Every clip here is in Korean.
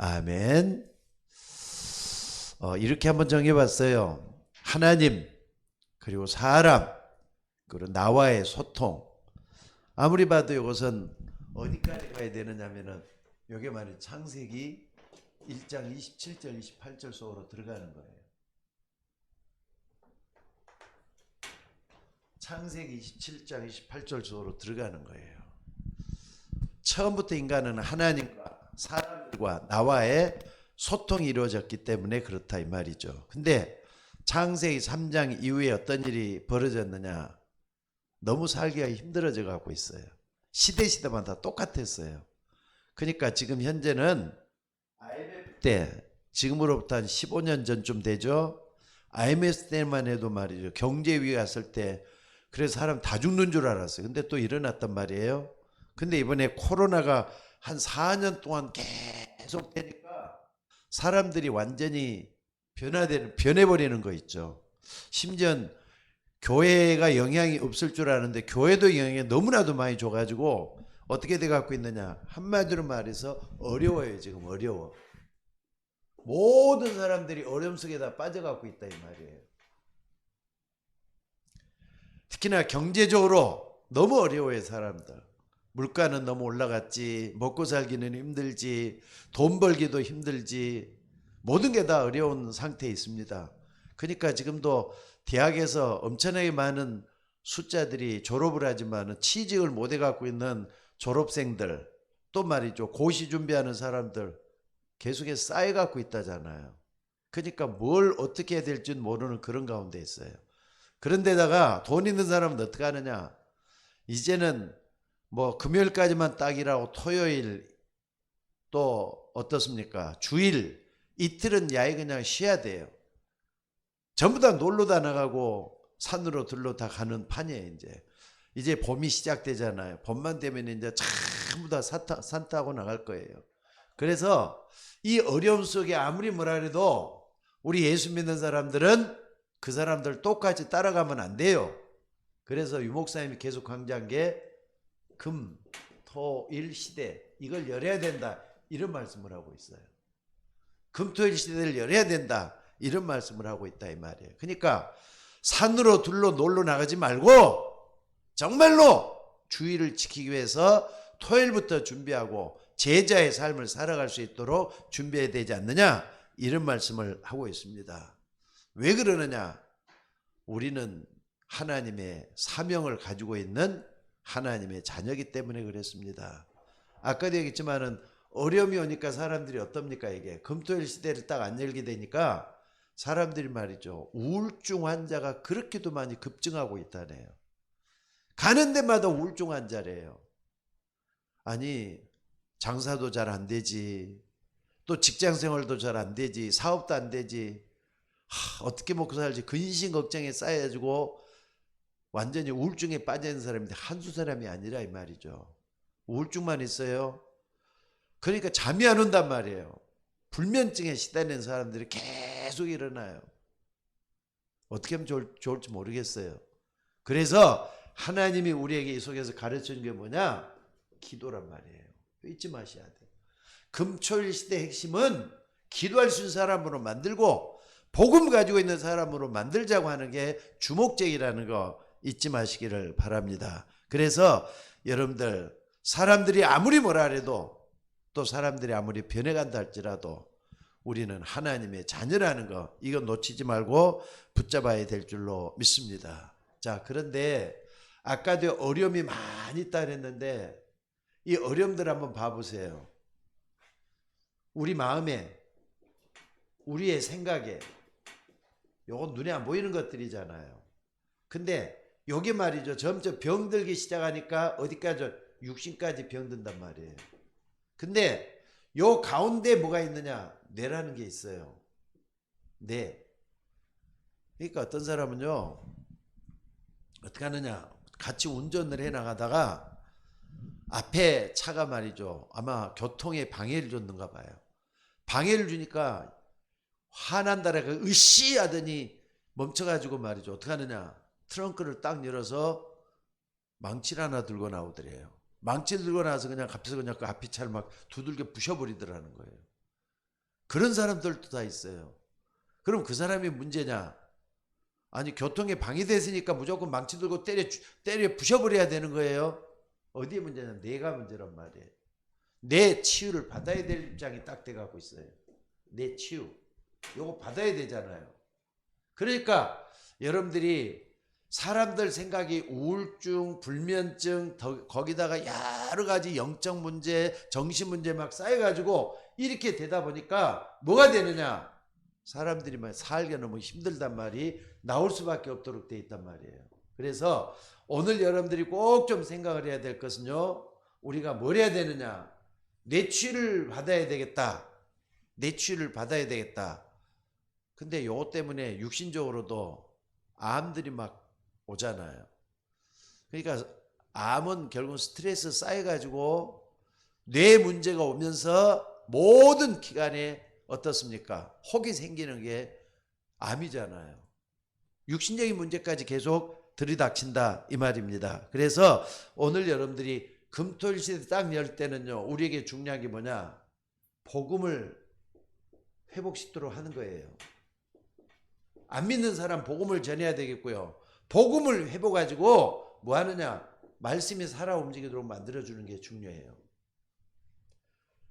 아멘. 이렇게 한번 정해봤어요. 하나님, 그리고 사람, 그리고 나와의 소통. 아무리 봐도 이것은 어디까지 가야 되느냐면은 여기 말이 창세기 1장 27절 28절 속으로 들어가는 거예요. 창세기 27장 28절 속으로 들어가는 거예요. 처음부터 인간은 하나님과 사람과 나와의 소통이 이루어졌기 때문에 그렇다 이 말이죠. 근데 창세기 3장 이후에 어떤 일이 벌어졌느냐? 너무 살기가 힘들어져 가고 있어요. 시대마다 똑같았어요. 그러니까 지금 현재는 IMF 때, 지금으로부터 한 15년 전쯤 되죠. IMF 때만 해도 말이죠. 경제 위기가 왔을 때 그래서 사람 다 죽는 줄 알았어요. 근데 또 일어났단 말이에요. 근데 이번에 코로나가 한 4년 동안 계속 되니까 사람들이 완전히 변해버리는 거 있죠. 심지어 교회가 영향이 없을 줄 아는데 교회도 영향이 너무나도 많이 줘가지고 어떻게 돼갖고 있느냐. 한마디로 말해서 어려워요. 지금 어려워. 모든 사람들이 어려움 속에 다 빠져갖고 있다 이 말이에요. 특히나 경제적으로 너무 어려워요. 사람들. 물가는 너무 올라갔지, 먹고 살기는 힘들지, 돈 벌기도 힘들지, 모든 게 다 어려운 상태에 있습니다. 그러니까 지금도 대학에서 엄청나게 많은 숫자들이 졸업을 하지만 취직을 못 해갖고 있는 졸업생들, 또 말이죠, 고시 준비하는 사람들 계속해서 쌓여갖고 있다잖아요. 그러니까 뭘 어떻게 해야 될지 모르는 그런 가운데 있어요. 그런데다가 돈 있는 사람은 어떻게 하느냐, 이제는 뭐 금요일까지만 딱이라고 토요일 또 어떻습니까? 주일 이틀은 야외 그냥 쉬어야 돼요. 전부 다 놀러 다 나가고 산으로 들러 다 가는 판이에요. 이제 봄이 시작되잖아요. 봄만 되면 이제 전부 다 산 타고 나갈 거예요. 그래서 이 어려움 속에 아무리 뭐라 해도 우리 예수 믿는 사람들은 그 사람들 똑같이 따라가면 안 돼요. 그래서 유 목사님이 계속 강조한 게 금, 토, 일 시대 이걸 열어야 된다 이런 말씀을 하고 있어요. 금, 토, 일 시대를 열어야 된다 이런 말씀을 하고 있다 이 말이에요. 그러니까 산으로 둘러 놀러 나가지 말고 정말로 주의를 지키기 위해서 토요일부터 준비하고 제자의 삶을 살아갈 수 있도록 준비해야 되지 않느냐 이런 말씀을 하고 있습니다. 왜 그러느냐? 우리는 하나님의 사명을 가지고 있는 하나님의 자녀이기 때문에 그랬습니다. 아까도 얘기했지만은 어려움이 오니까 사람들이 어떻습니까? 이게 금토일 시대를 딱 안 열게 되니까 사람들이 말이죠, 우울증 환자가 그렇게도 많이 급증하고 있다네요. 가는 데마다 우울증 환자래요. 아니 장사도 잘 안 되지, 또 직장 생활도 잘 안 되지, 사업도 안 되지, 어떻게 먹고 살지 근심 걱정에 쌓여가지고 완전히 우울증에 빠진 사람인데 한두 사람이 아니라 이 말이죠. 우울증만 있어요. 그러니까 잠이 안 온단 말이에요. 불면증에 시달리는 사람들이 계속 일어나요. 어떻게 하면 좋을지 모르겠어요. 그래서 하나님이 우리에게 이 속에서 가르쳐준 게 뭐냐? 기도란 말이에요. 잊지 마셔야 돼요. 금초일 시대 핵심은 기도할 수 있는 사람으로 만들고 복음 가지고 있는 사람으로 만들자고 하는 게 주목적이라는 거 잊지 마시기를 바랍니다. 그래서 여러분들, 사람들이 아무리 뭐라 해도, 또 사람들이 아무리 변해간다 할지라도 우리는 하나님의 자녀라는 거, 이거 놓치지 말고 붙잡아야 될 줄로 믿습니다. 자, 그런데 아까도 어려움이 많이 있다 그랬는데 이 어려움들 한번 봐보세요. 우리 마음에, 우리의 생각에, 요건 눈에 안 보이는 것들이잖아요. 근데 요게 말이죠, 점점 병들기 시작하니까 어디까지? 육신까지 병든단 말이에요. 근데 요 가운데 뭐가 있느냐? 뇌라는 게 있어요. 뇌. 그러니까 어떤 사람은요, 어떻게 하느냐, 같이 운전을 해 나가다가 앞에 차가 말이죠, 아마 교통에 방해를 줬는가 봐요. 방해를 주니까 화난다라가 으씨 하더니 멈춰가지고 말이죠, 어떻게 하느냐, 트렁크를 딱 열어서 망치를 하나 들고 나오더래요. 망치를 들고 나와서 그냥 갑자기 그냥 그 앞에 차를 막 두들겨 부셔버리더라는 거예요. 그런 사람들도 다 있어요. 그럼 그 사람이 문제냐? 아니 교통에 방해됐으니까 무조건 망치 들고 때려 부셔버려야 되는 거예요? 어디에 문제냐? 내가 문제란 말이에요. 내 치유를 받아야 될 입장이 딱 돼가고 있어요. 내 치유. 요거 받아야 되잖아요. 그러니까 여러분들이 사람들 생각이 우울증, 불면증, 거기다가 여러 가지 영적 문제, 정신 문제 막 쌓여가지고 이렇게 되다 보니까 뭐가 되느냐? 사람들이 막 살기 너무 힘들단 말이 나올 수밖에 없도록 돼 있단 말이에요. 그래서 오늘 여러분들이 꼭 좀 생각을 해야 될 것은요. 우리가 뭘 해야 되느냐? 뇌치유를 받아야 되겠다. 뇌치유를 받아야 되겠다. 근데 요거 때문에 육신적으로도 암들이 막 오잖아요. 그러니까 암은 결국 스트레스 쌓여가지고 뇌 문제가 오면서 모든 기관에 어떻습니까? 혹이 생기는 게 암이잖아요. 육신적인 문제까지 계속 들이닥친다 이 말입니다. 그래서 오늘 여러분들이 금토일 시대 딱 열 때는요. 우리에게 중요한 게 뭐냐? 복음을 회복시키도록 하는 거예요. 안 믿는 사람 복음을 전해야 되겠고요. 복음을 회복가지고 뭐 하느냐? 말씀이 살아 움직이도록 만들어주는 게 중요해요.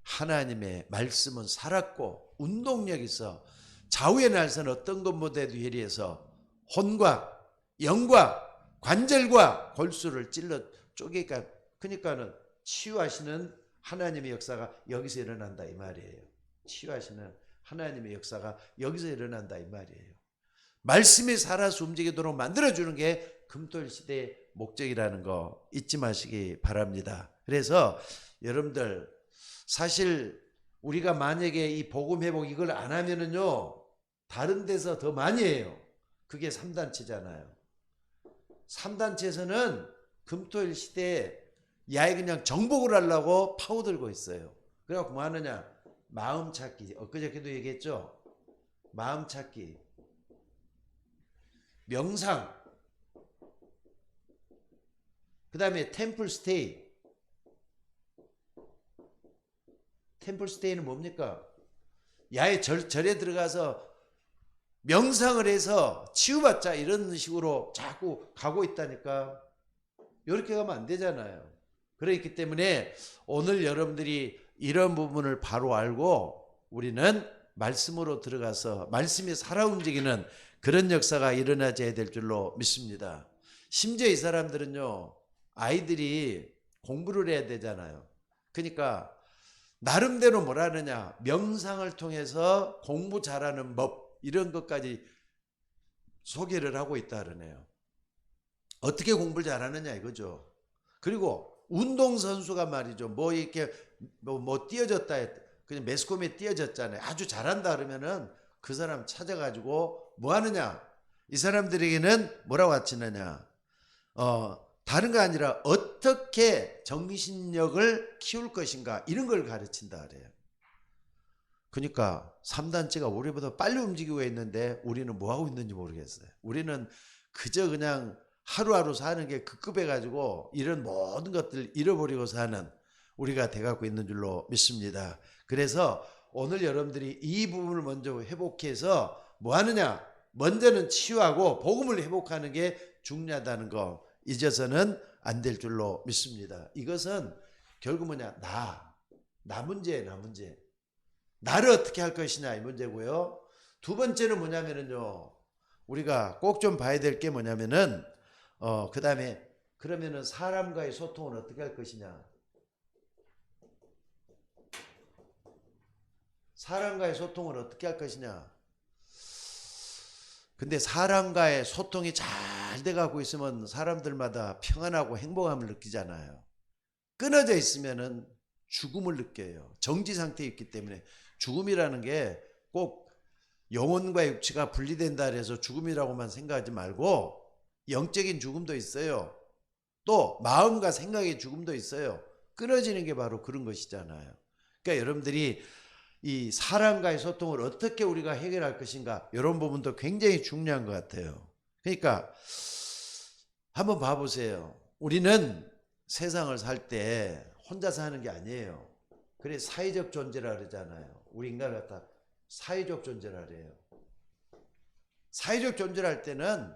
하나님의 말씀은 살았고 운동력 있어. 좌우의 날선 어떤 것보다도 예리해서 혼과 영과 관절과 골수를 찔러 쪼개니까 그러니까는 치유하시는 하나님의 역사가 여기서 일어난다 이 말이에요. 치유하시는 하나님의 역사가 여기서 일어난다 이 말이에요. 말씀이 살아서 움직이도록 만들어주는 게 금토일 시대의 목적이라는 거 잊지 마시기 바랍니다. 그래서 여러분들 사실 우리가 만약에 이 복음 회복 이걸 안 하면은요 다른 데서 더 많이 해요. 그게 3단체잖아요. 3단체에서는 금토일 시대에 야에 그냥 정복을 하려고 파고들고 있어요. 그래갖고 뭐 하느냐? 마음 찾기. 엊그저께도 얘기했죠. 마음 찾기. 명상. 그 다음에 템플 스테이. 템플 스테이는 뭡니까? 야외 절에 들어가서 명상을 해서 치유받자 이런 식으로 자꾸 가고 있다니까. 이렇게 가면 안 되잖아요. 그렇기 때문에 오늘 여러분들이 이런 부분을 바로 알고 우리는 말씀으로 들어가서 말씀이 살아 움직이는 그런 역사가 일어나야 될 줄로 믿습니다. 심지어 이 사람들은요. 아이들이 공부를 해야 되잖아요. 그러니까 나름대로 뭘 하느냐. 명상을 통해서 공부 잘하는 법 이런 것까지 소개를 하고 있다 그러네요. 어떻게 공부를 잘하느냐 이거죠. 그리고 운동선수가 말이죠. 뭐 이렇게 뭐 띄어졌다 그냥 매스컴에 띄어졌잖아요. 아주 잘한다 그러면은 그 사람 찾아가지고 뭐 하느냐. 이 사람들에게는 뭐라고 가르치느냐. 다른 거 아니라 어떻게 정신력을 키울 것인가 이런 걸 가르친다 그래요. 그러니까 3단체가 우리보다 빨리 움직이고 있는데 우리는 뭐 하고 있는지 모르겠어요. 우리는 그저 그냥 하루하루 사는 게 급급해가지고 이런 모든 것들 잃어버리고 사는 우리가 돼가고 있는 줄로 믿습니다. 그래서 오늘 여러분들이 이 부분을 먼저 회복해서 뭐 하느냐? 먼저는 치유하고 복음을 회복하는 게 중요하다는 거 잊어서는 안 될 줄로 믿습니다. 이것은 결국 뭐냐? 나 문제예요. 나 문제. 나를 어떻게 할 것이냐 이 문제고요. 두 번째는 뭐냐면은요. 우리가 꼭 좀 봐야 될 게 뭐냐면은 그 다음에 그러면은 사람과의 소통은 어떻게 할 것이냐. 사람과의 소통을 어떻게 할 것이냐. 근데 사람과의 소통이 잘 돼가고 있으면 사람들마다 평안하고 행복함을 느끼잖아요. 끊어져 있으면은 죽음을 느껴요. 정지 상태에 있기 때문에 죽음이라는 게 꼭 영혼과 육체가 분리된다 해서 죽음이라고만 생각하지 말고 영적인 죽음도 있어요. 또 마음과 생각의 죽음도 있어요. 끊어지는 게 바로 그런 것이잖아요. 그러니까 여러분들이 이 사람과의 소통을 어떻게 우리가 해결할 것인가 이런 부분도 굉장히 중요한 것 같아요. 그러니까 한번 봐보세요. 우리는 세상을 살 때 혼자 사는 게 아니에요. 그래 사회적 존재라 그러잖아요. 우리 인간을 갖다 사회적 존재라래요. 사회적 존재할 때는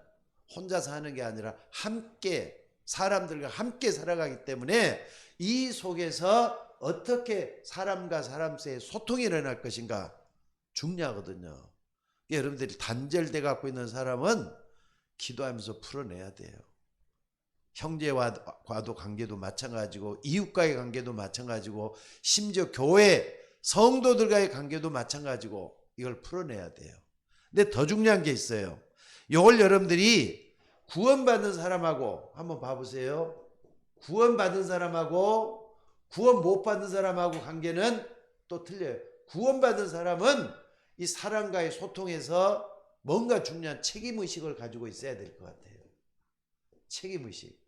혼자 사는 게 아니라 함께 사람들과 함께 살아가기 때문에 이 속에서 어떻게 사람과 사람 사이에 소통이 일어날 것인가 중요하거든요. 여러분들이 단절돼 갖고 있는 사람은 기도하면서 풀어내야 돼요. 형제와도 관계도 마찬가지고 이웃과의 관계도 마찬가지고 심지어 교회 성도들과의 관계도 마찬가지고 이걸 풀어내야 돼요. 근데 더 중요한 게 있어요. 이걸 여러분들이 구원받은 사람하고 한번 봐보세요. 구원받은 사람하고 구원 못 받은 사람하고 관계는 또 틀려요. 구원받은 사람은 이 사람과의 소통에서 뭔가 중요한 책임의식을 가지고 있어야 될 것 같아요. 책임의식.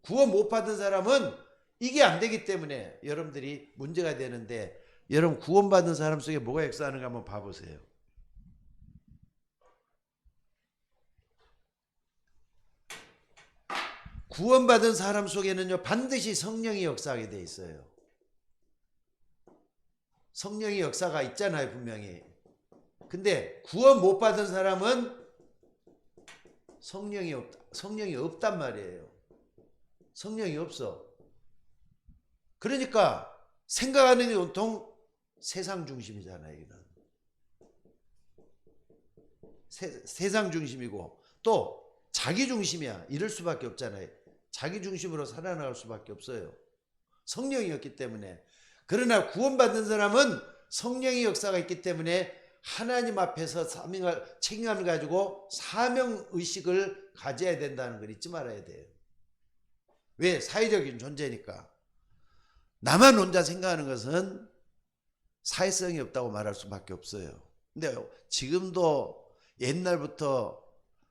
구원 못 받은 사람은 이게 안 되기 때문에 여러분들이 문제가 되는데, 여러분 구원받은 사람 속에 뭐가 역사하는가 한번 봐보세요. 구원받은 사람 속에는요 반드시 성령이 역사하게 돼 있어요. 성령의 역사가 있잖아요 분명히. 근데 구원 못 받은 사람은 성령이 없단 말이에요. 성령이 없어. 그러니까 생각하는 게 온통 세상 중심이잖아요. 여기는 세상 중심이고 또 자기 중심이야. 이럴 수밖에 없잖아요. 자기 중심으로 살아나갈 수밖에 없어요. 성령이었기 때문에. 그러나 구원받는 사람은 성령의 역사가 있기 때문에 하나님 앞에서 책임감을 가지고 사명의식을 가져야 된다는 걸 잊지 말아야 돼요. 왜? 사회적인 존재니까. 나만 혼자 생각하는 것은 사회성이 없다고 말할 수밖에 없어요. 근데 지금도 옛날부터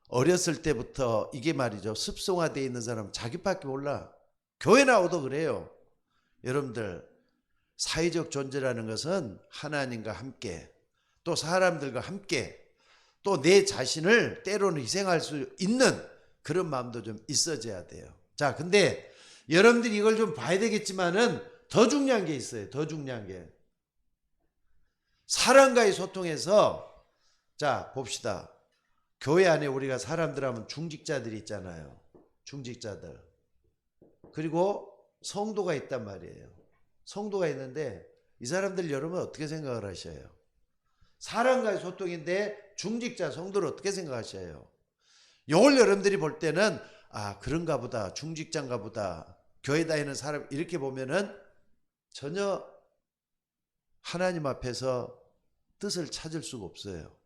어렸을 때부터 이게 말이죠. 습성화되어 있는 사람은 자기밖에 몰라. 교회 나오도 그래요. 여러분들 사회적 존재라는 것은 하나님과 함께 또 사람들과 함께 또 내 자신을 때로는 희생할 수 있는 그런 마음도 좀 있어져야 돼요. 자, 근데 여러분들이 이걸 좀 봐야 되겠지만은 더 중요한 게 있어요. 더 중요한 게. 사람과의 소통에서 자, 봅시다. 교회 안에 우리가 사람들 하면 중직자들이 있잖아요. 중직자들. 그리고 성도가 있단 말이에요. 성도가 있는데 이 사람들 여러분 어떻게 생각을 하셔요? 사람과의 소통인데 중직자 성도를 어떻게 생각하셔요? 이걸 여러분들이 볼 때는 아 그런가 보다, 중직자인가 보다, 교회 다니는 사람 이렇게 보면은 전혀 하나님 앞에서 뜻을 찾을 수가 없어요.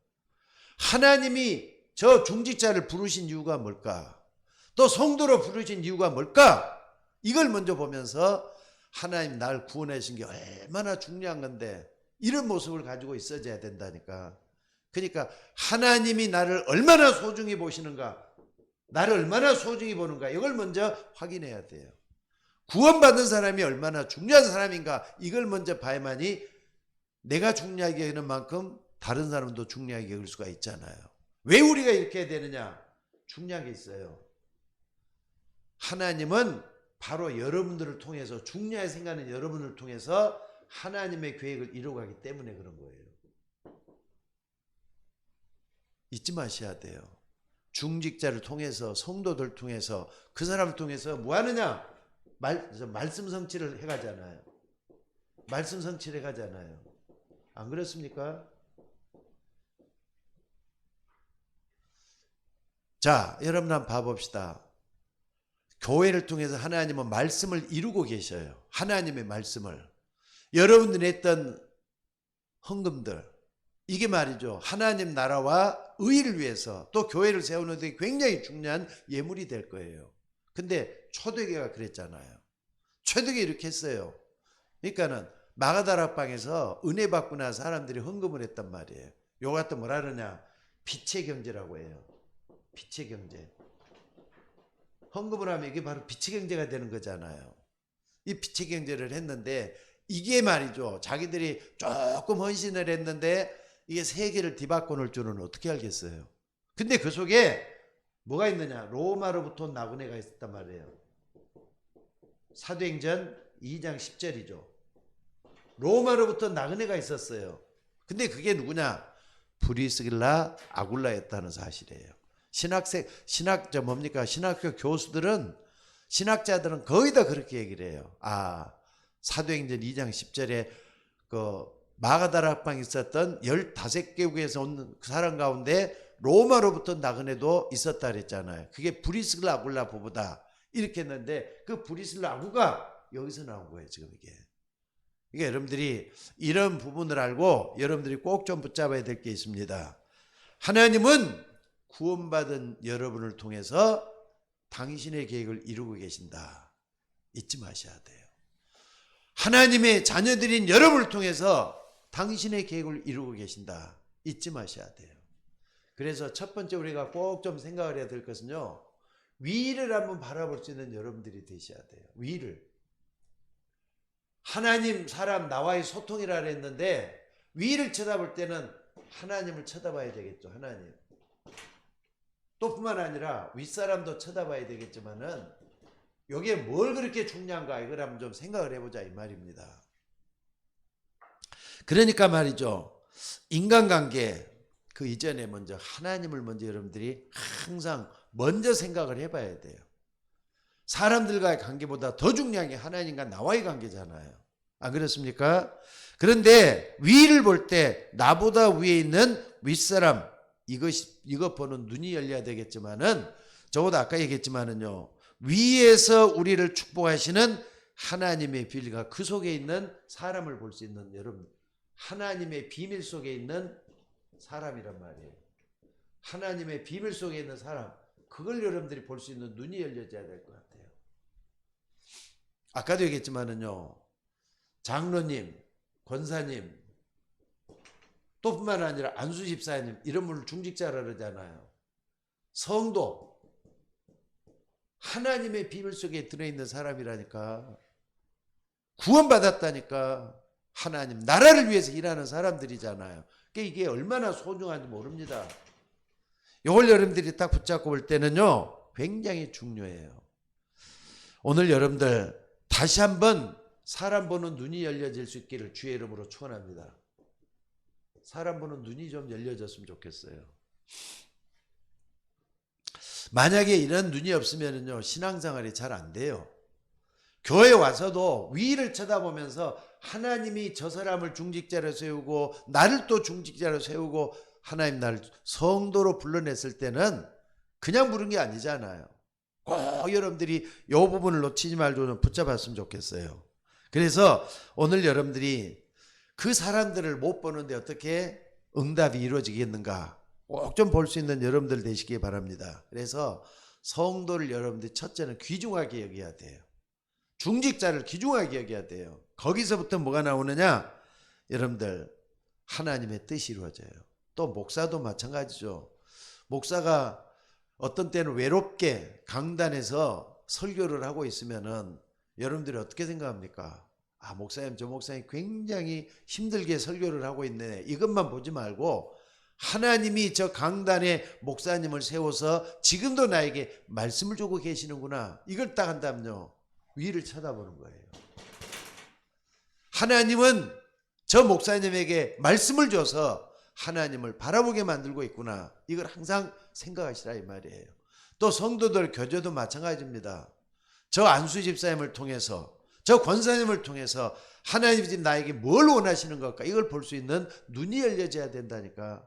하나님이 저 중직자를 부르신 이유가 뭘까? 또 성도로 부르신 이유가 뭘까? 이걸 먼저 보면서 하나님 날 구원하신 게 얼마나 중요한 건데 이런 모습을 가지고 있어야 된다니까. 그러니까 하나님이 나를 얼마나 소중히 보시는가, 나를 얼마나 소중히 보는가 이걸 먼저 확인해야 돼요. 구원받은 사람이 얼마나 중요한 사람인가 이걸 먼저 봐야만이 내가 중요하게 여기는 만큼 다른 사람도 중요하게 여길 수가 있잖아요. 왜 우리가 이렇게 해야 되느냐? 중요한 게 있어요. 하나님은 바로 여러분들을 통해서 중요하게 생각하는 여러분을 통해서 하나님의 계획을 이루어가기 때문에 그런 거예요. 잊지 마셔야 돼요. 중직자를 통해서 성도들 통해서 그 사람을 통해서 뭐 하느냐? 말씀 성취를 해가잖아요. 말씀 성취를 해가잖아요. 안 그렇습니까? 자, 여러분 한번 봐봅시다. 교회를 통해서 하나님은 말씀을 이루고 계셔요. 하나님의 말씀을. 여러분들이 했던 헌금들, 이게 말이죠. 하나님 나라와 의를 위해서 또 교회를 세우는 데 굉장히 중요한 예물이 될 거예요. 근데 초대교회가 그랬잖아요. 초대교회 이렇게 했어요. 그러니까는 마가다락방에서 은혜 받고 난 사람들이 헌금을 했단 말이에요. 요 같은 뭐라 그러냐? 빛의 경제라고 해요. 빛의 경제. 헌금을 하면 이게 바로 빛의 경제가 되는 거잖아요. 이 빛의 경제를 했는데 이게 말이죠. 자기들이 조금 헌신을 했는데 이게 세계를 뒤바꿔 놓을 줄은 어떻게 알겠어요. 근데 그 속에 뭐가 있느냐? 로마로부터 온 나그네가 있었단 말이에요. 사도행전 2장 10절이죠. 로마로부터 나그네가 있었어요. 근데 그게 누구냐? 브리스길라 아굴라였다는 사실이에요. 신학교 교수들은, 신학자들은 거의 다 그렇게 얘기를 해요. 사도행전 2장 10절에 그 마가다락방에 있었던 15개국에서 온 그 사람 가운데 로마로부터 나그네도 있었다 그랬잖아요. 그게 브리스길라 아굴라 부부다 이렇게 했는데, 그 브리스길라 아구가 여기서 나온 거예요. 지금 이게 여러분들이 이런 부분을 알고 여러분들이 꼭 좀 붙잡아야 될 게 있습니다. 하나님은 구원받은 여러분을 통해서 당신의 계획을 이루고 계신다. 잊지 마셔야 돼요. 하나님의 자녀들인 여러분을 통해서 당신의 계획을 이루고 계신다. 잊지 마셔야 돼요. 그래서 첫 번째 우리가 꼭 좀 생각을 해야 될 것은요, 위를 한번 바라볼 수 있는 여러분들이 되셔야 돼요. 위를. 하나님, 사람, 나와의 소통이라 했는데 위를 쳐다볼 때는 하나님을 쳐다봐야 되겠죠. 하나님. 또 뿐만 아니라 윗사람도 쳐다봐야 되겠지만은 여기에 뭘 그렇게 중요한가, 이걸 한번 좀 생각을 해보자 이 말입니다. 그러니까 말이죠, 인간관계 그 이전에 먼저 하나님을 먼저 여러분들이 항상 먼저 생각을 해봐야 돼요. 사람들과의 관계보다 더 중요한 게 하나님과 나와의 관계잖아요. 안 그렇습니까? 그런데 위를 볼 때 나보다 위에 있는 윗사람, 이것 보는 눈이 열려야 되겠지만은, 적어도 아까 얘기했지만은요, 위에서 우리를 축복하시는 하나님의 비밀과 그 속에 있는 사람을 볼 수 있는, 여러분, 하나님의 비밀 속에 있는 사람이란 말이에요. 하나님의 비밀 속에 있는 사람, 그걸 여러분들이 볼 수 있는 눈이 열려져야 될 것 같아요. 아까도 얘기했지만은요, 장로님, 권사님, 또 뿐만 아니라 안수 집사님, 이런 분을 중직자라 그러잖아요. 성도, 하나님의 비밀 속에 들어있는 사람이라니까. 구원받았다니까. 하나님 나라를 위해서 일하는 사람들이잖아요. 그러니까 이게 얼마나 소중한지 모릅니다. 이걸 여러분들이 딱 붙잡고 볼 때는요, 굉장히 중요해요. 오늘 여러분들 다시 한번 사람 보는 눈이 열려질 수 있기를 주의 이름으로 축원합니다. 사람 보는 눈이 좀 열려졌으면 좋겠어요. 만약에 이런 눈이 없으면요, 신앙생활이 잘 안 돼요. 교회 와서도 위를 쳐다보면서 하나님이 저 사람을 중직자로 세우고 나를 또 중직자로 세우고 하나님 나를 성도로 불러냈을 때는 그냥 부른 게 아니잖아요. 꼭 여러분들이 이 부분을 놓치지 말고 좀 붙잡았으면 좋겠어요. 그래서 오늘 여러분들이 그 사람들을 못 보는데 어떻게 응답이 이루어지겠는가 꼭 좀 볼 수 있는 여러분들 되시기 바랍니다. 그래서 성도를 여러분들이 첫째는 귀중하게 여겨야 돼요. 중직자를 귀중하게 여겨야 돼요. 거기서부터 뭐가 나오느냐? 여러분들, 하나님의 뜻이 이루어져요. 또 목사도 마찬가지죠. 목사가 어떤 때는 외롭게 강단에서 설교를 하고 있으면은 여러분들이 어떻게 생각합니까? 목사님, 저 목사님 굉장히 힘들게 설교를 하고 있네. 이것만 보지 말고 하나님이 저 강단에 목사님을 세워서 지금도 나에게 말씀을 주고 계시는구나. 이걸 딱 한다면요, 위를 쳐다보는 거예요. 하나님은 저 목사님에게 말씀을 줘서 하나님을 바라보게 만들고 있구나. 이걸 항상 생각하시라 이 말이에요. 또 성도들 교제도 마찬가지입니다. 저 안수 집사님을 통해서, 저 권사님을 통해서 하나님이 지금 나에게 뭘 원하시는 걸까? 이걸 볼 수 있는 눈이 열려져야 된다니까.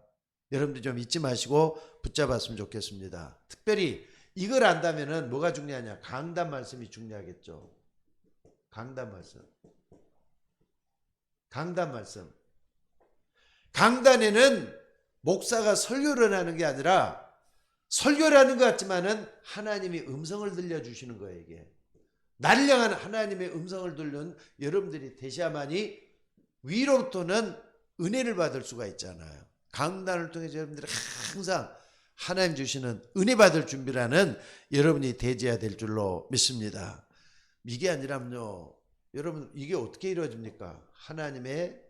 여러분들 좀 잊지 마시고 붙잡았으면 좋겠습니다. 특별히 이걸 안다면은 뭐가 중요하냐? 강단 말씀이 중요하겠죠. 강단 말씀. 강단 말씀. 강단에는 목사가 설교를 하는 게 아니라 설교를 하는 것 같지만은 하나님이 음성을 들려주시는 거예요. 이게 나를 향한 하나님의 음성을 들는 여러분들이 되셔야만이 위로부터는 은혜를 받을 수가 있잖아요. 강단을 통해서 여러분들이 항상 하나님 주시는 은혜 받을 준비라는 여러분이 되어야 될 줄로 믿습니다. 이게 아니라면요, 여러분 이게 어떻게 이루어집니까? 하나님의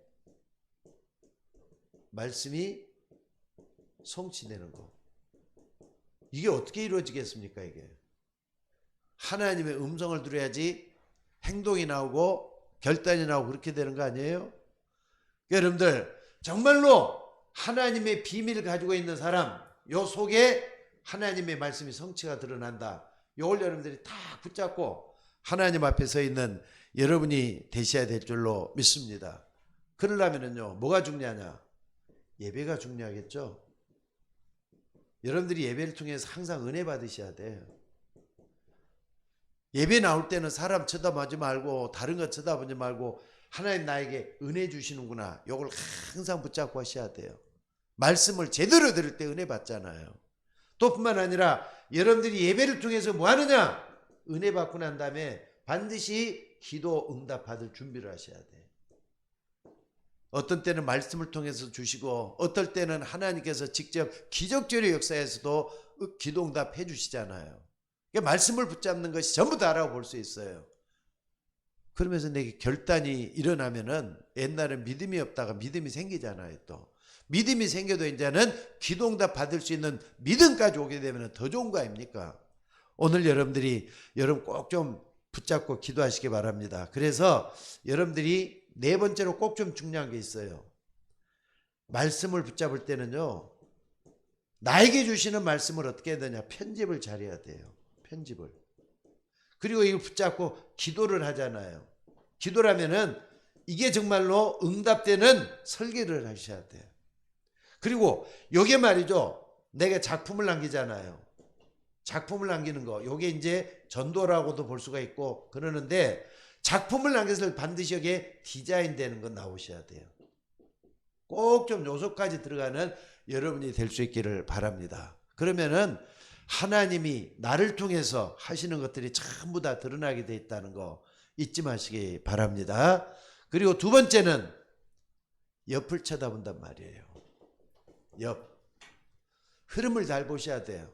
말씀이 성취되는 거. 이게 어떻게 이루어지겠습니까? 이게 하나님의 음성을 들어야지 행동이 나오고 결단이 나오고 그렇게 되는 거 아니에요? 여러분들 정말로 하나님의 비밀을 가지고 있는 사람, 요 속에 하나님의 말씀이 성취가 드러난다. 요걸 여러분들이 다 붙잡고 하나님 앞에 서 있는 여러분이 되셔야 될 줄로 믿습니다. 그러려면요, 뭐가 중요하냐? 예배가 중요하겠죠. 여러분들이 예배를 통해서 항상 은혜 받으셔야 돼요. 예배 나올 때는 사람 쳐다보지 말고 다른 거 쳐다보지 말고 하나님 나에게 은혜 주시는구나. 요걸 항상 붙잡고 하셔야 돼요. 말씀을 제대로 들을 때 은혜 받잖아요. 또 뿐만 아니라 여러분들이 예배를 통해서 뭐 하느냐? 은혜 받고 난 다음에 반드시 기도 응답 받을 준비를 하셔야 돼요. 어떤 때는 말씀을 통해서 주시고 어떨 때는 하나님께서 직접 기적적인 역사에서도 기도 응답 해 주시잖아요. 그러니까 말씀을 붙잡는 것이 전부 다라고 볼 수 있어요. 그러면서 내게 결단이 일어나면은 옛날엔 믿음이 없다가 믿음이 생기잖아요. 또 믿음이 생겨도 이제는 기도 응답 받을 수 있는 믿음까지 오게 되면 더 좋은 거 아닙니까? 오늘 여러분들이 여러분 꼭 좀 붙잡고 기도하시기 바랍니다. 그래서 여러분들이 네 번째로 꼭 좀 중요한 게 있어요. 말씀을 붙잡을 때는요, 나에게 주시는 말씀을 어떻게 해야 되냐? 편집을 잘해야 돼요. 편집을. 그리고 이걸 붙잡고 기도를 하잖아요. 기도라면은 이게 정말로 응답되는 설계를 하셔야 돼요. 그리고 요게 말이죠, 내가 작품을 남기잖아요. 작품을 남기는 거, 요게 이제 전도라고도 볼 수가 있고 그러는데, 작품을 남겨서 반드시 여기에 디자인 되는 건 나오셔야 돼요. 꼭 좀 요소까지 들어가는 여러분이 될 수 있기를 바랍니다. 그러면은 하나님이 나를 통해서 하시는 것들이 전부 다 드러나게 돼 있다는 거 잊지 마시기 바랍니다. 그리고 두 번째는 옆을 쳐다본단 말이에요. 옆. 흐름을 잘 보셔야 돼요.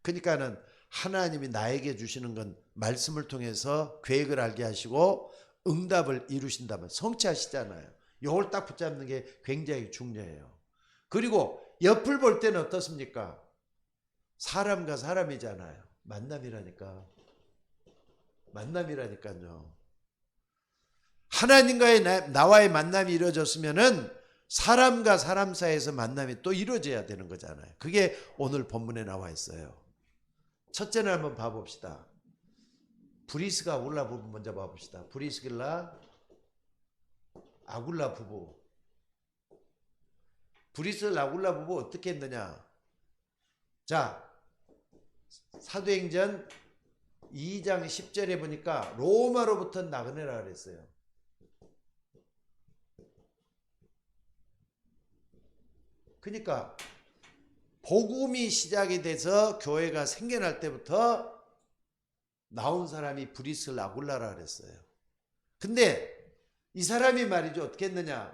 그러니까는 하나님이 나에게 주시는 건 말씀을 통해서 계획을 알게 하시고 응답을 이루신다면 성취하시잖아요. 이걸 딱 붙잡는 게 굉장히 중요해요. 그리고 옆을 볼 때는 어떻습니까? 사람과 사람이잖아요. 만남이라니까. 만남이라니까요. 하나님과의 나와의 만남이 이루어졌으면은 사람과 사람 사이에서 만남이 또 이루어져야 되는 거잖아요. 그게 오늘 본문에 나와 있어요. 첫째는 한번 봐봅시다. 브리스가 아굴라 부부 먼저 봐봅시다. 브리스길라 아굴라 부부. 브리스 아굴라 부부 어떻게 했느냐? 자, 사도행전 2장 10절에 보니까 로마로부터 나그네라 그랬어요. 그러니까 복음이 시작이 돼서 교회가 생겨날 때부터 나온 사람이 브리스 아굴라라 그랬어요. 근데 이 사람이 말이죠, 어떻게 했느냐?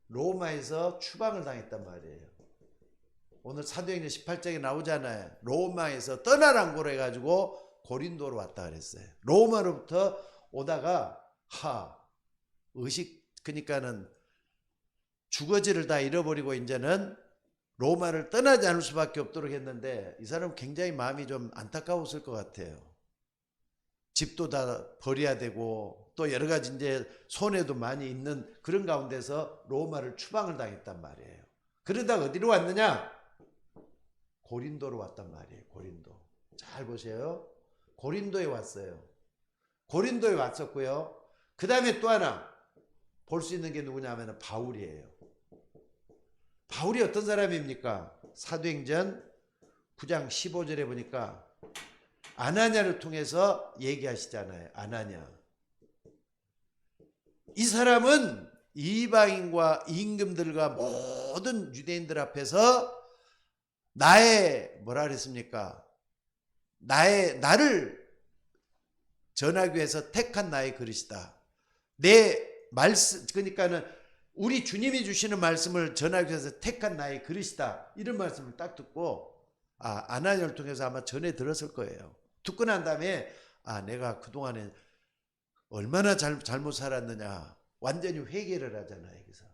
로마에서 추방을 당했단 말이에요. 오늘 사도행전 18장에 나오잖아요. 로마에서 떠나란 거로 해가지고 고린도로 왔다 그랬어요. 로마로부터 오다가 그러니까는 주거지를 다 잃어버리고 이제는 로마를 떠나지 않을 수밖에 없도록 했는데, 이 사람은 굉장히 마음이 좀 안타까웠을 것 같아요. 집도 다 버려야 되고 또 여러 가지 이제 손해도 많이 있는 그런 가운데서 로마를 추방을 당했단 말이에요. 그러다가 어디로 왔느냐? 고린도로 왔단 말이에요. 고린도. 잘 보세요. 고린도에 왔어요. 고린도에 왔었고요. 그 다음에 또 하나 볼 수 있는 게 누구냐면 바울이에요. 바울이 어떤 사람입니까? 사도행전 9장 15절에 보니까 아나냐를 통해서 얘기하시잖아요. 아나냐. 이 사람은 이방인과 임금들과 모든 유대인들 앞에서 나의 뭐라 그랬습니까? 나를 전하기 위해서 택한 나의 그릇이다. 내 말씀, 그러니까는 우리 주님이 주시는 말씀을 전하기 위해서 택한 나의 그릇이다. 이런 말씀을 딱 듣고 아나니아를 통해서 아마 전해 들었을 거예요. 듣고 난 다음에 내가 그동안에 얼마나 잘못 살았느냐. 완전히 회개를 하잖아요. 여기서.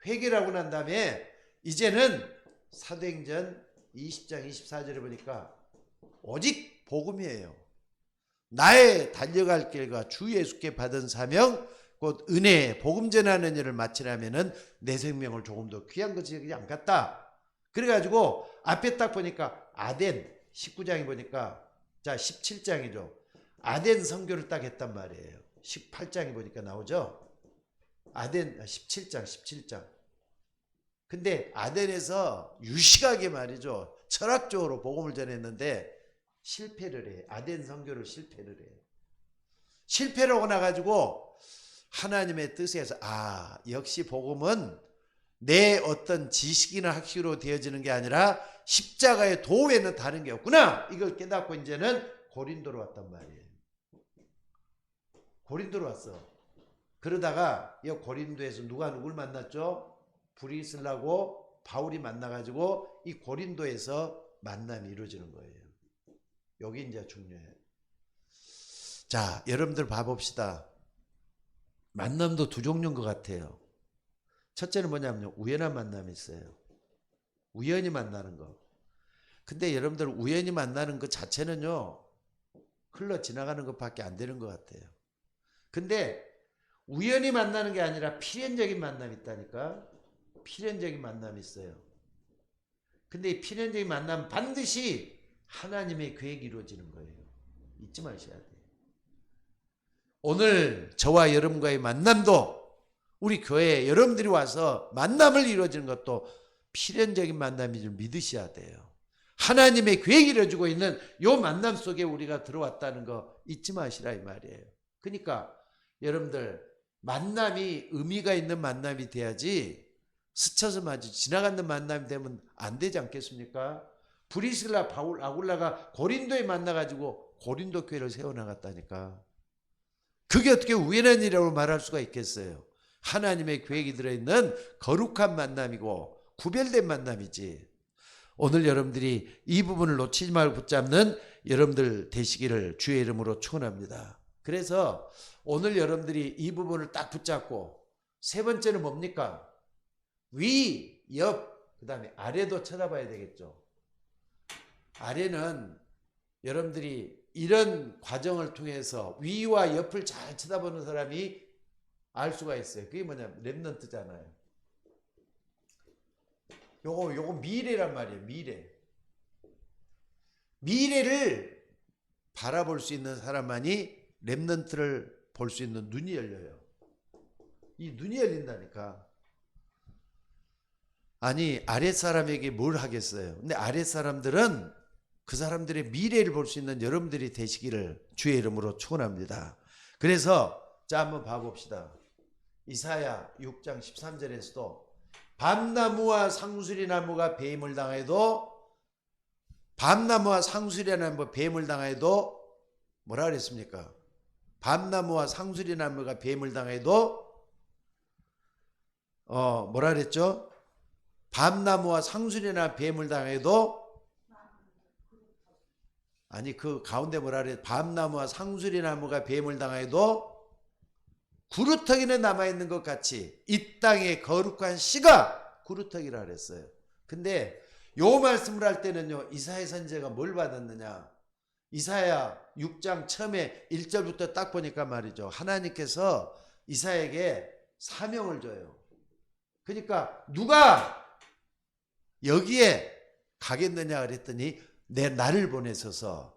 회개를 하고 난 다음에 이제는 사도행전 20장 24절에 보니까 오직 복음이에요. 나의 달려갈 길과 주 예수께 받은 사명 곧 은혜, 복음 전하는 일을 마치려면은 내 생명을 조금 더 귀한 것이 여기지 않겠다. 그래가지고 앞에 딱 보니까 아덴 19장에 보니까 자 17장이죠. 아덴 선교를 딱 했단 말이에요. 18장에 보니까 나오죠. 아덴 17장. 근데 아덴에서 유식하게 말이죠. 철학적으로 복음을 전했는데 실패를 해. 아덴 선교를 실패를 해. 실패를 하고 나가지고 하나님의 뜻에서 역시 복음은 내 어떤 지식이나 학식으로 되어지는 게 아니라 십자가의 도에는 다른 게 없구나. 이걸 깨닫고 이제는 고린도로 왔단 말이에요. 고린도로 왔어. 그러다가 이 고린도에서 누가 누굴 만났죠? 브리슬라고 바울이 만나가지고 이 고린도에서 만남이 이루어지는 거예요. 여기 이제 중요해요. 자, 여러분들 봐봅시다. 만남도 두 종류인 것 같아요. 첫째는 뭐냐면요. 우연한 만남이 있어요. 우연히 만나는 거. 근데 여러분들 우연히 만나는 것 자체는요. 흘러 지나가는 것밖에 안 되는 것 같아요. 근데 우연히 만나는 게 아니라 필연적인 만남이 있다니까. 필연적인 만남이 있어요. 근데 이 필연적인 만남은 반드시 하나님의 계획이 이루어지는 거예요. 잊지 마셔야 돼요. 오늘 저와 여러분과의 만남도 우리 교회에 여러분들이 와서 만남을 이루어지는 것도 필연적인 만남인 줄 믿으셔야 돼요. 하나님의 계획이 이루어지고 있는 이 만남 속에 우리가 들어왔다는 거 잊지 마시라 이 말이에요. 그러니까 여러분들 만남이 의미가 있는 만남이 돼야지 스쳐서 마주 지나가는 만남이 되면 안 되지 않겠습니까? 브리스라 바울 아굴라가 고린도에 만나가지고 고린도 교회를 세워나갔다니까. 그게 어떻게 우연한 일이라고 말할 수가 있겠어요? 하나님의 계획이 들어있는 거룩한 만남이고 구별된 만남이지. 오늘 여러분들이 이 부분을 놓치지 말고 붙잡는 여러분들 되시기를 주의 이름으로 축원합니다. 그래서 오늘 여러분들이 이 부분을 딱 붙잡고 세 번째는 뭡니까? 위, 옆, 그 다음에 아래도 쳐다봐야 되겠죠. 아래는 여러분들이 이런 과정을 통해서 위와 옆을 잘 쳐다보는 사람이 알 수가 있어요. 그게 뭐냐면 렘넌트잖아요. 요거 미래란 말이에요. 미래를 바라볼 수 있는 사람만이 렘넌트를 볼 수 있는 눈이 열려요. 이 눈이 열린다니까. 아니 아랫사람에게 뭘 하겠어요. 근데 아랫사람들은 그 사람들의 미래를 볼 수 있는 여러분들이 되시기를 주의 이름으로 축원합니다. 그래서 자 한번 봐봅시다. 이사야 6장 13절에서도 밤나무와 상수리나무가 뱀을 당해도 밤나무와 상수리나무가 뱀을 당해도 뭐라 그랬습니까? 밤나무와 상수리나무가 뱀을 당해도 뭐라 그랬죠? 밤나무와 상수리나 뱀을 당해도 아니 그 가운데 뭐라 그래? 밤나무와 상수리나무가 뱀을 당해도 구루터기는 남아있는 것 같이 이 땅의 거룩한 씨가 구루터기라 그랬어요. 근데 요 말씀을 할 때는요. 이사야 선지자가 뭘 받았느냐? 이사야 6장 처음에 1절부터 딱 보니까 말이죠. 하나님께서 이사야에게 사명을 줘요. 그러니까 누가 여기에 가겠느냐 그랬더니 나를 보내셔서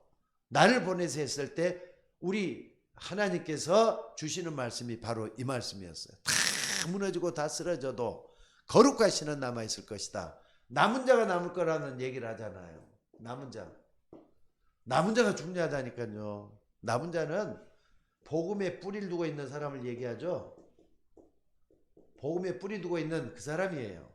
했을 때 우리 하나님께서 주시는 말씀이 바로 이 말씀이었어요. 다 무너지고 다 쓰러져도 거룩하시는 남아있을 것이다. 남은 자가 남을 거라는 얘기를 하잖아요. 남은 자가 중요하다니까요. 남은 자는 복음에 뿌리를 두고 있는 사람을 얘기하죠. 복음에 뿌리 두고 있는 그 사람이에요.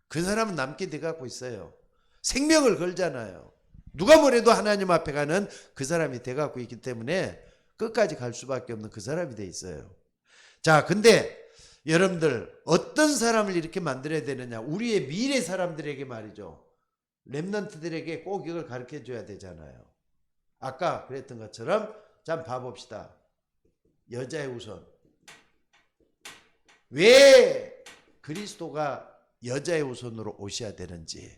그 사람은 남게 돼갖고 있어요. 생명을 걸잖아요. 누가 뭐래도 하나님 앞에 가는 그 사람이 돼갖고 있기 때문에 끝까지 갈 수밖에 없는 그 사람이 돼 있어요. 자, 근데 여러분들 어떤 사람을 이렇게 만들어야 되느냐? 우리의 미래 사람들에게 말이죠. 렘넌트들에게 꼭 이걸 가르쳐 줘야 되잖아요. 아까 그랬던 것처럼 자, 봐봅시다. 여자의 우선. 왜 그리스도가 여자의 우선으로 오셔야 되는지,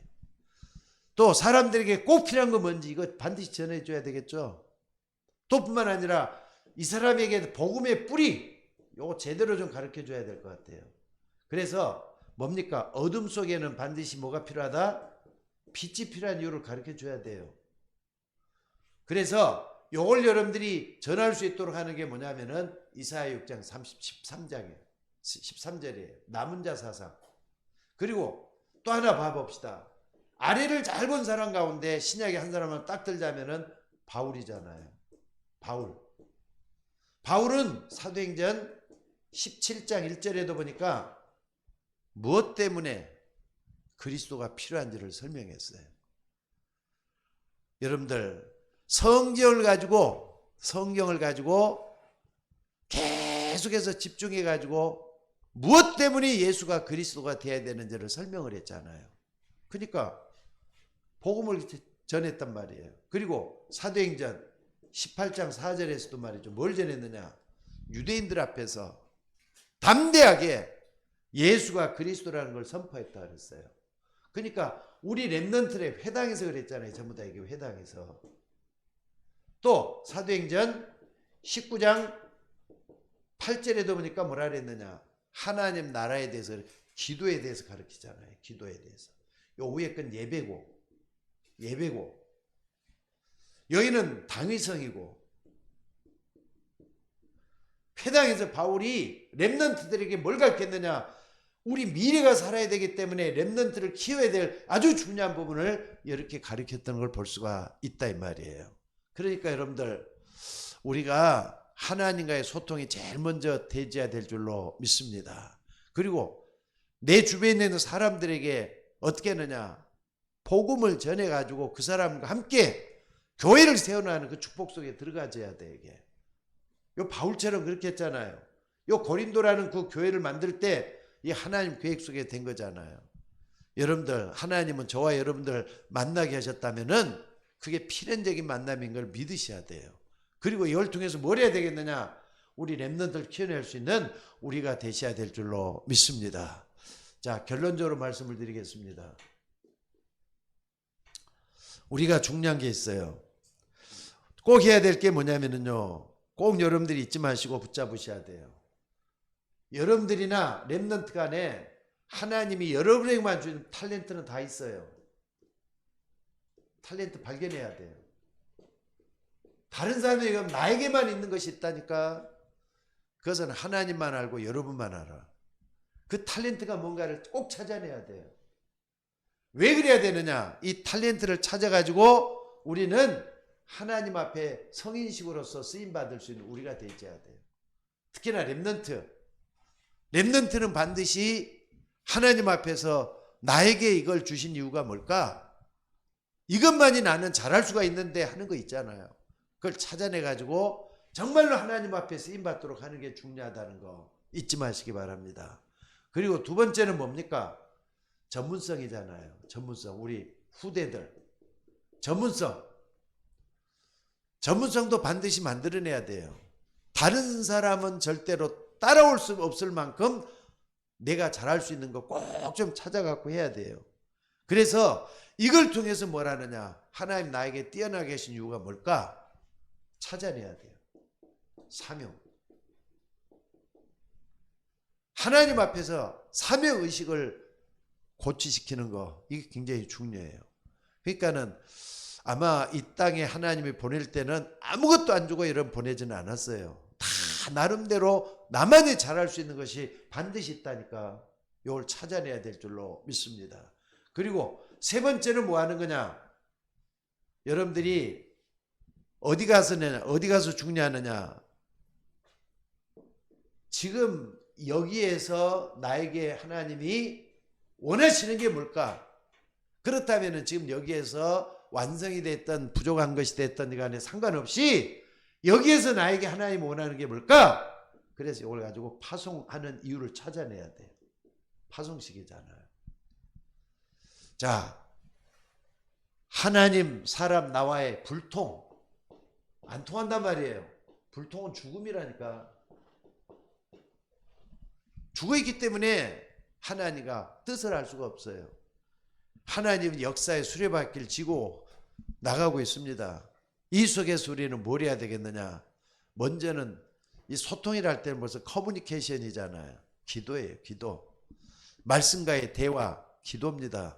또 사람들에게 꼭 필요한 건 뭔지 이거 반드시 전해줘야 되겠죠. 또 뿐만 아니라 이 사람에게 복음의 뿌리, 요거 제대로 좀 가르쳐 줘야 될 것 같아요. 그래서 뭡니까? 어둠 속에는 반드시 뭐가 필요하다? 빛이 필요한 이유를 가르쳐 줘야 돼요. 그래서 요걸 여러분들이 전할 수 있도록 하는 게 뭐냐면은 이사야 6장 13장이에요. 13절이에요. 남은 자 사상. 그리고 또 하나 봐봅시다. 아래를 잘 본 사람 가운데 신약의 한 사람을 딱 들자면은 바울이잖아요. 바울은 사도행전 17장 1절에도 보니까 무엇 때문에 그리스도가 필요한지를 설명했어요. 여러분들 성경을 가지고 계속해서 집중해 가지고 무엇 때문에 예수가 그리스도가 되어야 되는지를 설명을 했잖아요. 그러니까 복음을 전했단 말이에요. 그리고 사도행전 18장 4절에서도 말이죠. 뭘 전했느냐? 유대인들 앞에서 담대하게 예수가 그리스도라는 걸 선포했다 그랬어요. 그러니까 우리 렘넌트의 회당에서 그랬잖아요. 전부 다 이게 회당에서. 또 사도행전 19장 8절에도 보니까 뭐라 그랬느냐? 하나님 나라에 대해서 기도에 대해서 가르치잖아요. 기도에 대해서. 요 위에 건 예배고 여기는 당위성이고 회당에서 바울이 렘넌트들에게 뭘 가르쳤느냐? 우리 미래가 살아야 되기 때문에 렘넌트를 키워야 될 아주 중요한 부분을 이렇게 가르쳤던 걸 볼 수가 있다 이 말이에요. 그러니까 여러분들 우리가 하나님과의 소통이 제일 먼저 되어야 될 줄로 믿습니다. 그리고 내 주변에 있는 사람들에게 어떻게 하느냐? 복음을 전해가지고 그 사람과 함께 교회를 세워나가는 그 축복 속에 들어가줘야 돼. 이게 요 바울처럼 그렇게 했잖아요. 요 고린도라는 그 교회를 만들 때 이 하나님 계획 속에 된 거잖아요. 여러분들 하나님은 저와 여러분들 만나게 하셨다면은 그게 필연적인 만남인 걸 믿으셔야 돼요. 그리고 이걸 통해서 뭘 해야 되겠느냐? 우리 렘넌트를 키워낼 수 있는 우리가 되셔야 될 줄로 믿습니다. 자, 결론적으로 말씀을 드리겠습니다. 우리가 중요한 게 있어요. 꼭 해야 될 게 뭐냐면요. 꼭 여러분들이 잊지 마시고 붙잡으셔야 돼요. 여러분들이나 렘넌트 간에 하나님이 여러분에게만 준 탤런트는 다 있어요. 탤런트 발견해야 돼요. 다른 사람에게 나에게만 있는 것이 있다니까. 그것은 하나님만 알고 여러분만 알아. 그 탤런트가 뭔가를 꼭 찾아내야 돼요. 왜 그래야 되느냐? 이 탤런트를 찾아가지고 우리는 하나님 앞에 성인식으로서 쓰임받을 수 있는 우리가 되어야 돼요. 특히나 렘넌트는 반드시 하나님 앞에서 나에게 이걸 주신 이유가 뭘까? 이것만이 나는 잘할 수가 있는데 하는 거 있잖아요. 그걸 찾아내가지고 정말로 하나님 앞에 쓰임받도록 하는 게 중요하다는 거 잊지 마시기 바랍니다. 그리고 두 번째는 뭡니까? 전문성이잖아요. 전문성. 우리 후대들. 전문성도 반드시 만들어내야 돼요. 다른 사람은 절대로 따라올 수 없을 만큼 내가 잘할 수 있는 거 꼭 좀 찾아갖고 해야 돼요. 그래서 이걸 통해서 뭘 하느냐? 하나님 나에게 뛰어나게 하신 이유가 뭘까? 찾아내야 돼요. 사명. 하나님 앞에서 사명의식을 고취시키는 거, 이게 굉장히 중요해요. 그러니까는 아마 이 땅에 하나님이 보낼 때는 아무것도 안 주고 이런 보내지는 않았어요. 다 나름대로 나만이 잘할 수 있는 것이 반드시 있다니까. 이걸 찾아내야 될 줄로 믿습니다. 그리고 세 번째는 뭐 하는 거냐? 여러분들이 어디 가서 중요하느냐? 지금 여기에서 나에게 하나님이 원하시는 게 뭘까? 그렇다면 지금 여기에서 완성이 됐던 부족한 것이 됐던 간에 상관없이 여기에서 나에게 하나님이 원하는 게 뭘까? 그래서 이걸 가지고 파송하는 이유를 찾아내야 돼요. 파송식이잖아요. 자, 하나님, 사람, 나와의 불통. 안 통한단 말이에요. 불통은 죽음이라니까. 죽어있기 때문에 하나님과 뜻을 알 수가 없어요. 하나님은 역사의 수레바퀴를 지고 나가고 있습니다. 이 속에서 우리는 뭘 해야 되겠느냐? 먼저는 이 소통이랄 때는 벌써 커뮤니케이션이잖아요. 기도예요. 기도. 말씀과의 대화, 기도입니다.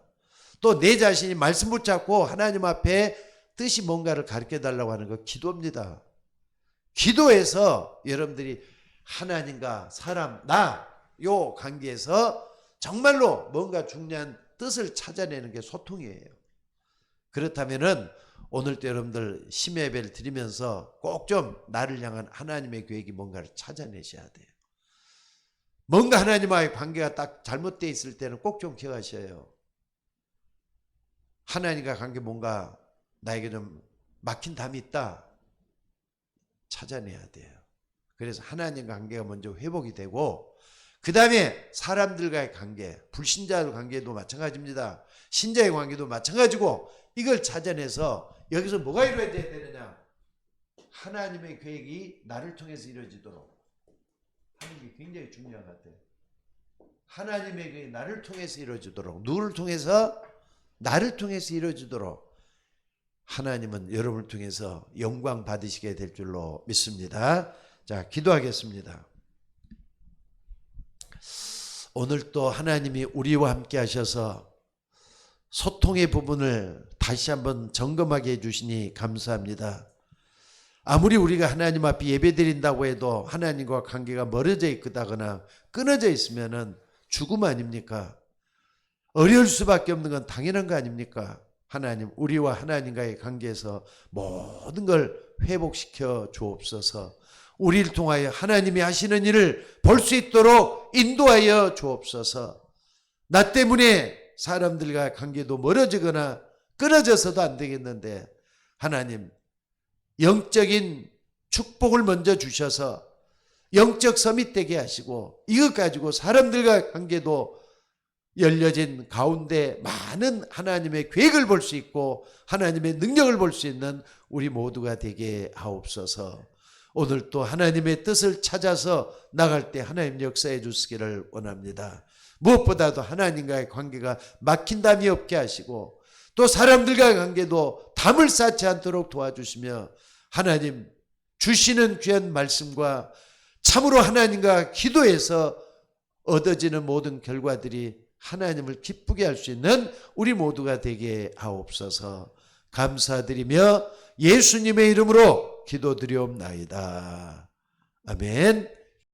또 내 자신이 말씀 붙잡고 하나님 앞에 뜻이 뭔가를 가르쳐 달라고 하는 거 기도입니다. 기도해서 여러분들이 하나님과 사람, 요 관계에서 정말로 뭔가 중요한 뜻을 찾아내는 게 소통이에요. 그렇다면은 오늘도 여러분들 심예배를 드리면서 꼭 좀 나를 향한 하나님의 계획이 뭔가를 찾아내셔야 돼요. 뭔가 하나님과의 관계가 딱 잘못되어 있을 때는 꼭 좀 기억하셔요. 하나님과 관계 뭔가 나에게 좀 막힌 담이 있다. 찾아내야 돼요. 그래서 하나님과 관계가 먼저 회복이 되고 그 다음에 사람들과의 관계, 불신자의 관계도 마찬가지입니다. 신자의 관계도 마찬가지고 이걸 찾아내서 여기서 뭐가 이루어져야 되느냐? 하나님의 계획이 나를 통해서 이루어지도록 하는 게 굉장히 중요한 것 같아요. 하나님의 계획이 나를 통해서 이루어지도록, 누구를 통해서? 나를 통해서 이루어지도록 하나님은 여러분을 통해서 영광 받으시게 될 줄로 믿습니다. 자, 기도하겠습니다. 오늘 또 하나님이 우리와 함께 하셔서 소통의 부분을 다시 한번 점검하게 해주시니 감사합니다. 아무리 우리가 하나님 앞에 예배드린다고 해도 하나님과 관계가 멀어져 있다거나 끊어져 있으면 죽음 아닙니까? 어려울 수밖에 없는 건 당연한 거 아닙니까? 하나님, 우리와 하나님과의 관계에서 모든 걸 회복시켜 주옵소서. 우리를 통하여 하나님이 하시는 일을 볼 수 있도록 인도하여 주옵소서. 나 때문에 사람들과 관계도 멀어지거나 끊어져서도 안 되겠는데 하나님, 영적인 축복을 먼저 주셔서 영적 서밋 되게 하시고 이것 가지고 사람들과 관계도 열려진 가운데 많은 하나님의 계획을 볼 수 있고 하나님의 능력을 볼 수 있는 우리 모두가 되게 하옵소서. 오늘 또 하나님의 뜻을 찾아서 나갈 때 하나님 역사해 주시기를 원합니다. 무엇보다도 하나님과의 관계가 막힌 담이 없게 하시고 또 사람들과의 관계도 담을 쌓지 않도록 도와주시며 하나님 주시는 귀한 말씀과 참으로 하나님과 기도해서 얻어지는 모든 결과들이 하나님을 기쁘게 할 수 있는 우리 모두가 되게 하옵소서. 감사드리며 예수님의 이름으로 기도드리옵나이다. 아멘.